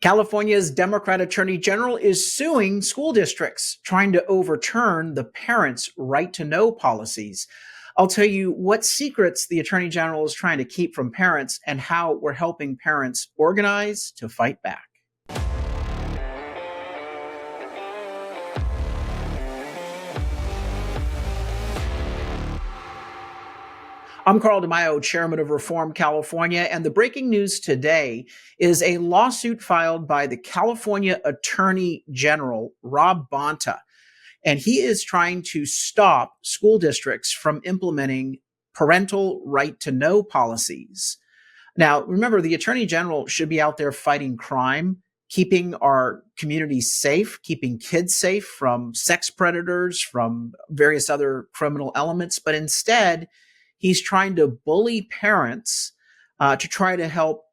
California's Democrat Attorney General is suing school districts, trying to overturn the parents' right to know policies. I'll tell you what secrets the Attorney General is trying to keep from parents and how we're helping parents organize to fight back. I'm Carl DeMaio, chairman of Reform California, and the breaking news today is a lawsuit filed by the California Attorney General, Rob Bonta, and he is trying to stop school districts from implementing parental right to know policies. Now, remember, the Attorney General should be out there fighting crime, keeping our communities safe, keeping kids safe from sex predators, from various other criminal elements, but instead, he's trying to bully parents to try to help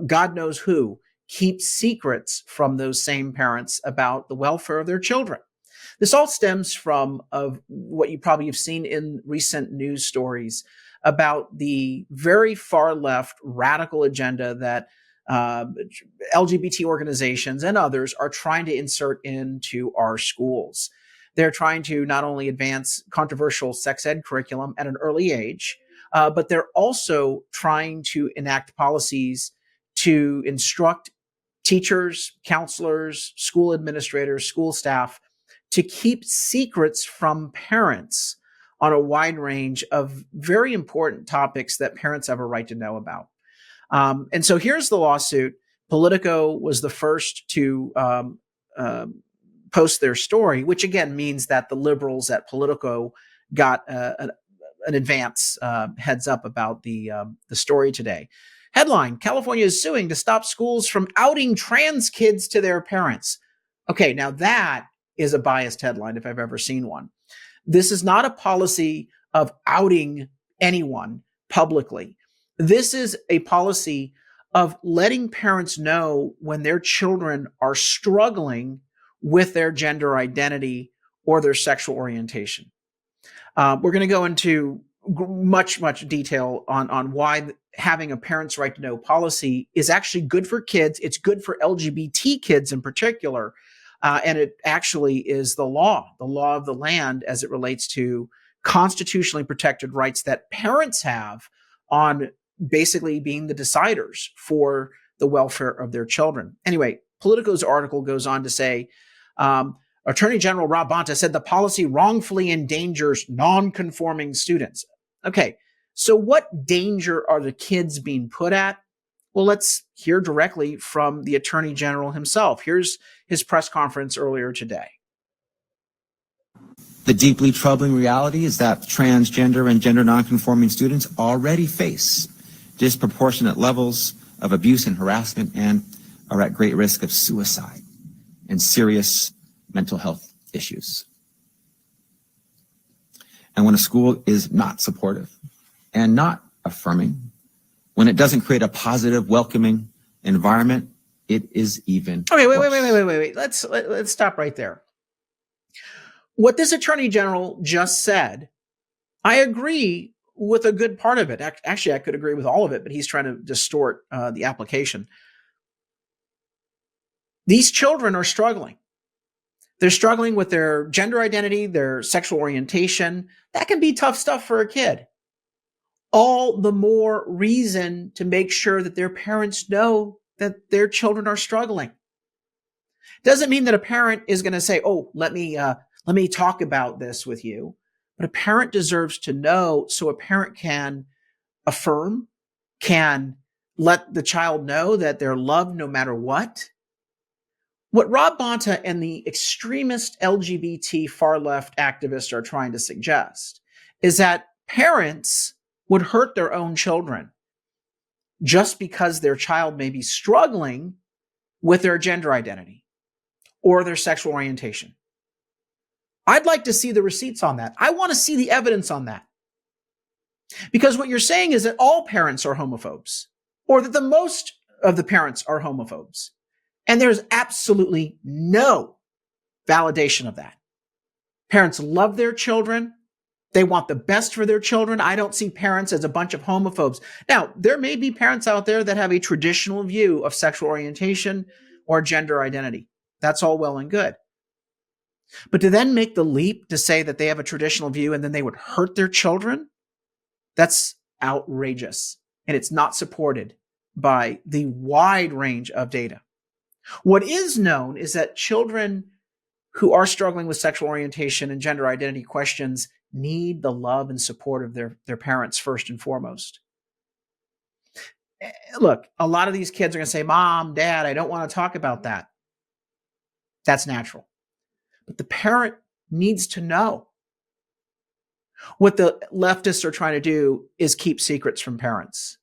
God knows who keep secrets from those same parents about the welfare of their children. This all stems from what you probably have seen in recent news stories about the very far left radical agenda that LGBT organizations and others are trying to insert into our schools. They're trying to not only advance controversial sex ed curriculum at an early age, but they're also trying to enact policies to instruct teachers, counselors, school administrators, school staff to keep secrets from parents on a wide range of very important topics that parents have a right to know about. And so here's the lawsuit. Politico was the first to post their story, which again means that the liberals at Politico got an advance heads up about the story today. Headline: California is suing to stop schools from outing trans kids to their parents. Okay, now that is a biased headline if I've ever seen one. This is not a policy of outing anyone publicly. This is a policy of letting parents know when their children are struggling with their gender identity or their sexual orientation. We're going to go into much detail on why having a parent's right to know policy is actually good for kids. It's good for LGBT kids in particular. And it actually is the law of the land as it relates to constitutionally protected rights that parents have on basically being the deciders for the welfare of their children. Anyway, Politico's article goes on to say, Attorney General Rob Bonta said the policy wrongfully endangers non-conforming students. Okay, so what danger are the kids being put at? Well, let's hear directly from the Attorney General himself. Here's his press conference earlier today. The deeply troubling reality is that transgender and gender nonconforming students already face disproportionate levels of abuse and harassment and are at great risk of suicide and serious mental health issues. And when a school is not supportive and not affirming, when it doesn't create a positive, welcoming environment, it is even Okay, worse. wait. Let's stop right there. What this Attorney General just said, I agree with a good part of it. Actually, I could agree with all of it, but he's trying to distort the application. These children are struggling. They're struggling with their gender identity, their sexual orientation. That can be tough stuff for a kid. All the more reason to make sure that their parents know that their children are struggling. Doesn't mean that a parent is going to say, "Oh, let me talk about this with you." But a parent deserves to know, so a parent can affirm, can let the child know that they're loved no matter what. What Rob Bonta and the extremist LGBT far left activists are trying to suggest is that parents would hurt their own children just because their child may be struggling with their gender identity or their sexual orientation. I'd like to see the receipts on that. I want to see the evidence on that. Because what you're saying is that all parents are homophobes, or that the most of the parents are homophobes. And there's absolutely no validation of that. Parents love their children. They want the best for their children. I don't see parents as a bunch of homophobes. Now, there may be parents out there that have a traditional view of sexual orientation or gender identity. That's all well and good. But to then make the leap to say that they have a traditional view and then they would hurt their children, that's outrageous. And it's not supported by the wide range of data. What is known is that children who are struggling with sexual orientation and gender identity questions need the love and support of their parents first and foremost. Look, a lot of these kids are going to say, Mom, Dad, I don't want to talk about that. That's natural. But the parent needs to know. What the leftists are trying to do is keep secrets from parents.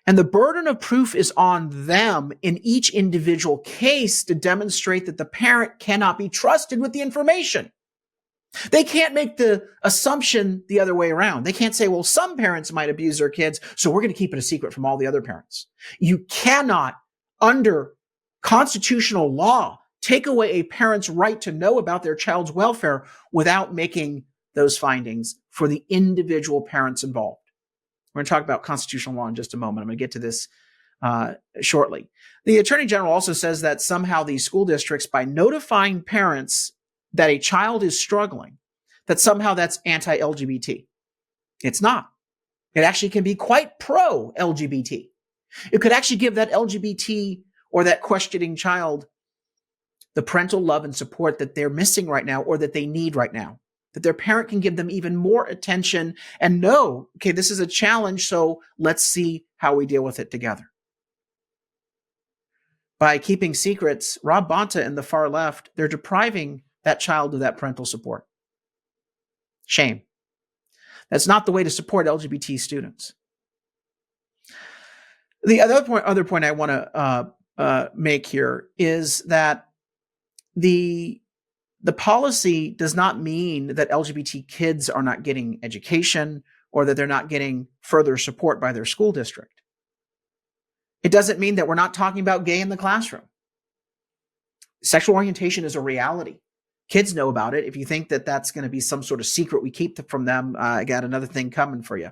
And the burden of proof is on them in each individual case to demonstrate that the parent cannot be trusted with the information. They can't make the assumption the other way around. They can't say, well, some parents might abuse their kids, so we're going to keep it a secret from all the other parents. You cannot, under constitutional law, take away a parent's right to know about their child's welfare without making those findings for the individual parents involved. We're going to talk about constitutional law in just a moment. I'm going to get to this shortly. The Attorney General also says that somehow these school districts, by notifying parents that a child is struggling, that somehow that's anti-LGBT. It's not. It actually can be quite pro-LGBT. It could actually give that LGBT or that questioning child the parental love and support that they're missing right now or that they need right now. That their parent can give them even more attention and know, okay, this is a challenge, so let's see how we deal with it together. By keeping secrets, Rob Bonta and the far left, they're depriving that child of that parental support. Shame. That's not the way to support LGBT students. The other point I want to make here is that the policy does not mean that LGBT kids are not getting education or that they're not getting further support by their school district. It doesn't mean that we're not talking about gay in the classroom. Sexual orientation is a reality. Kids know about it. If you think that that's going to be some sort of secret we keep from them, I got another thing coming for you.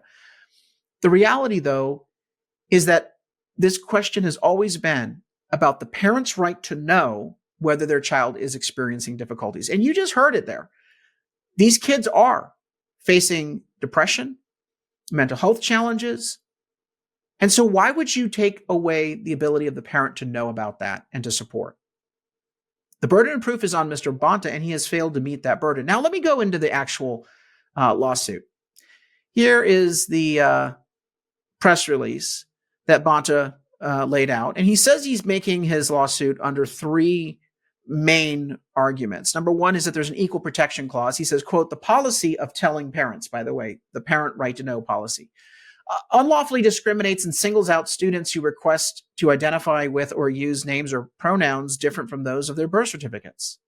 The reality, though, is that this question has always been about the parent's right to know whether their child is experiencing difficulties. And you just heard it there. These kids are facing depression, mental health challenges. And so why would you take away the ability of the parent to know about that and to support? The burden of proof is on Mr. Bonta, and he has failed to meet that burden. Now, let me go into the actual lawsuit. Here is the press release that Bonta laid out. And he says he's making his lawsuit under three main arguments. Number one is that there's an equal protection clause. He says, quote, the policy of telling parents, by the way, the parent right to know policy, unlawfully discriminates and singles out students who request to identify with or use names or pronouns different from those of their birth certificates.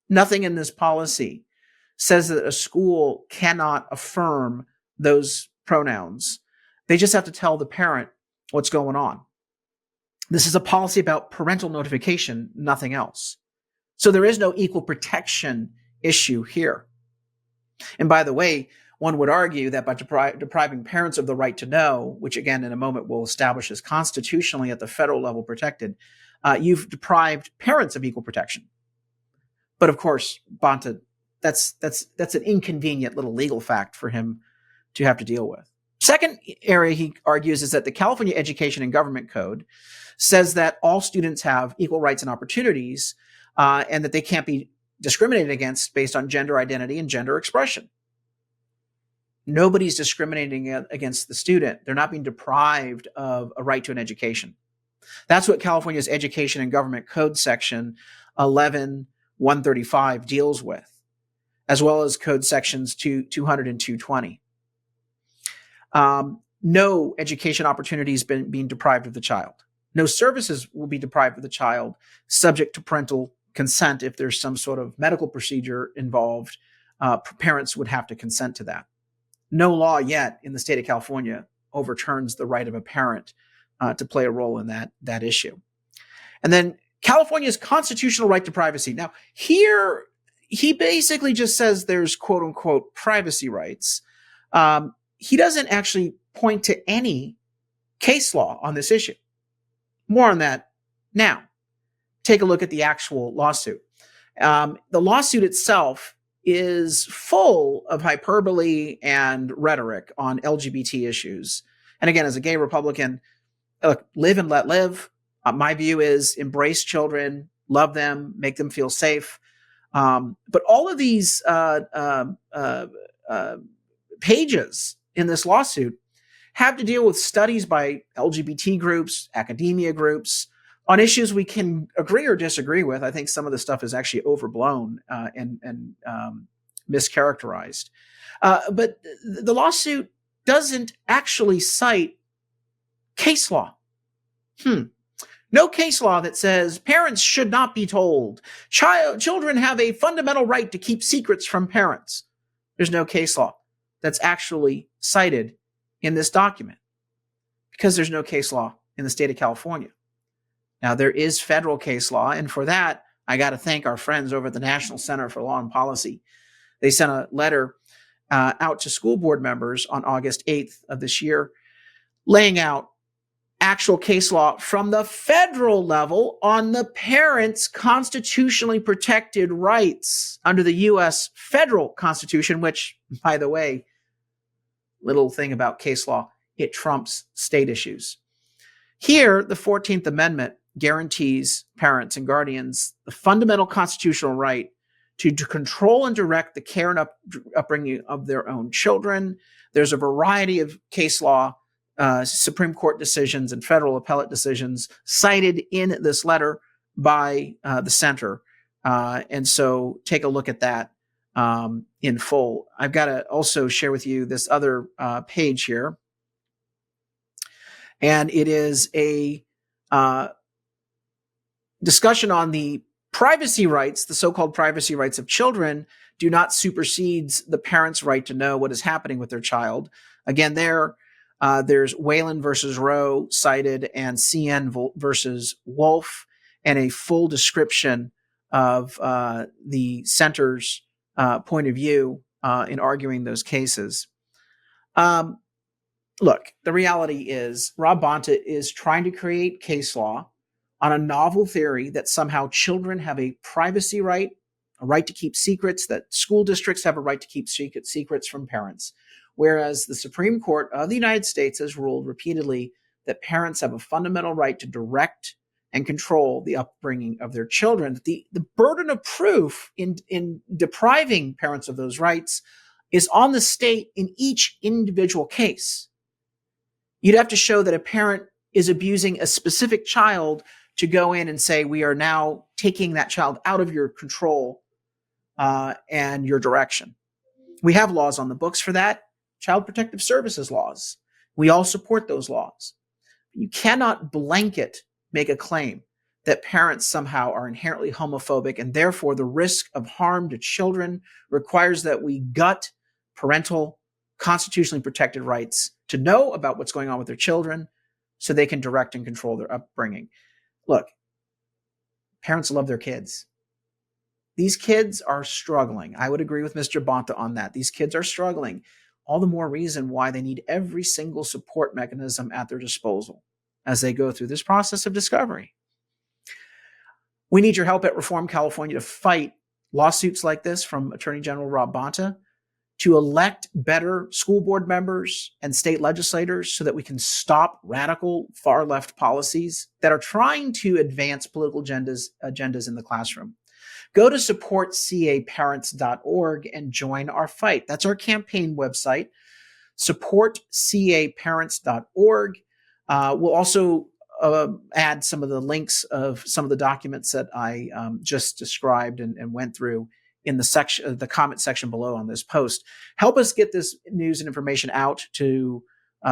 Nothing in this policy says that a school cannot affirm those pronouns. They just have to tell the parent what's going on. This is a policy about parental notification, nothing else. So there is no equal protection issue here. And by the way, one would argue that by depriving parents of the right to know, which again in a moment we'll establish is constitutionally at the federal level protected, you've deprived parents of equal protection. But of course, Bonta, that's an inconvenient little legal fact for him to have to deal with. Second area he argues is that the California Education and Government Code says that all students have equal rights and opportunities, and that they can't be discriminated against based on gender identity and gender expression. Nobody's discriminating against the student. They're not being deprived of a right to an education. That's what California's Education and Government Code section 11-135 deals with, as well as code sections 200 and 220. No education opportunities being deprived of the child. No services will be deprived of the child, subject to parental consent. If there's some sort of medical procedure involved, parents would have to consent to that. No law yet in the state of California overturns the right of a parent to play a role in that issue. And then California's constitutional right to privacy. Now, here he basically just says there's quote unquote privacy rights. He doesn't actually point to any case law on this issue. More on that now. Take a look at the actual lawsuit. The lawsuit itself is full of hyperbole and rhetoric on LGBT issues. And again, as a gay Republican, look, live and let live. My view is embrace children, love them, make them feel safe. But all of these pages in this lawsuit have to deal with studies by LGBT groups, academia groups, on issues we can agree or disagree with. I think some of the stuff is actually overblown and mischaracterized. But the lawsuit doesn't actually cite case law. No case law that says parents should not be told. Children have a fundamental right to keep secrets from parents. There's no case law that's actually cited in this document because there's no case law in the state of California. Now, there is federal case law, and for that, I got to thank our friends over at the National Center for Law and Policy. They sent a letter out to school board members on August 8th of this year, laying out actual case law from the federal level on the parents' constitutionally protected rights under the U.S. federal Constitution, which, by the way, little thing about case law, it trumps state issues. Here, the 14th Amendment guarantees parents and guardians the fundamental constitutional right to control and direct the care and upbringing of their own children. There's a variety of case law, Supreme Court decisions and federal appellate decisions cited in this letter by the center. And so take a look at that in full. I've got to also share with you this other page here. And it is a discussion on the privacy rights, the so-called privacy rights of children do not supersede the parent's right to know what is happening with their child. Again, there's Whalen versus Roe cited and CN versus Wolf, and a full description of the center's point of view in arguing those cases. Look, the reality is Rob Bonta is trying to create case law on a novel theory that somehow children have a privacy right, a right to keep secrets, that school districts have a right to keep secrets from parents, whereas the Supreme Court of the United States has ruled repeatedly that parents have a fundamental right to direct and control the upbringing of their children. The burden of proof in depriving parents of those rights is on the state in each individual case. You'd have to show that a parent is abusing a specific child to go in and say, we are now taking that child out of your control and your direction. We have laws on the books for that, Child Protective Services laws. We all support those laws. You cannot blanket make a claim that parents somehow are inherently homophobic, and therefore the risk of harm to children requires that we gut parental constitutionally protected rights to know about what's going on with their children so they can direct and control their upbringing. Look, parents love their kids. These kids are struggling. I would agree with Mr. Bonta on that. These kids are struggling. All the more reason why they need every single support mechanism at their disposal as they go through this process of discovery. We need your help at Reform California to fight lawsuits like this from Attorney General Rob Bonta, to elect better school board members and state legislators so that we can stop radical far left policies that are trying to advance political agendas in the classroom. Go to supportcaparents.org and join our fight. That's our campaign website, supportcaparents.org. We'll also add some of the links of some of the documents that I just described and went through in the section, the comment section below on this post. Help us get this news and information out to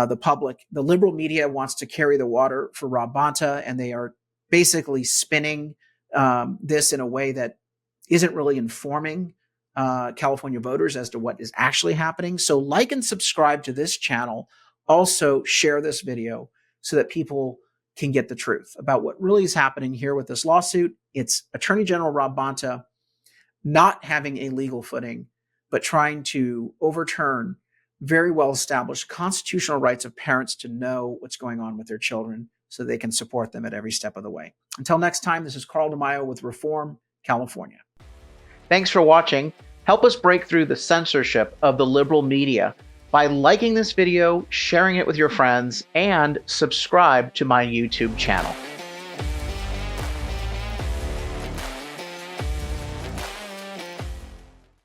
the public. The liberal media wants to carry the water for Rob Bonta, and they are basically spinning this in a way that isn't really informing California voters as to what is actually happening. So like and subscribe to this channel. Also share this video so that people can get the truth about what really is happening here with this lawsuit. It's Attorney General Rob Bonta not having a legal footing, but trying to overturn very well established constitutional rights of parents to know what's going on with their children so they can support them at every step of the way. Until next time, this is Carl DeMaio with Reform California. Thanks for watching. Help us break through the censorship of the liberal media by liking this video, sharing it with your friends, and subscribe to my YouTube channel.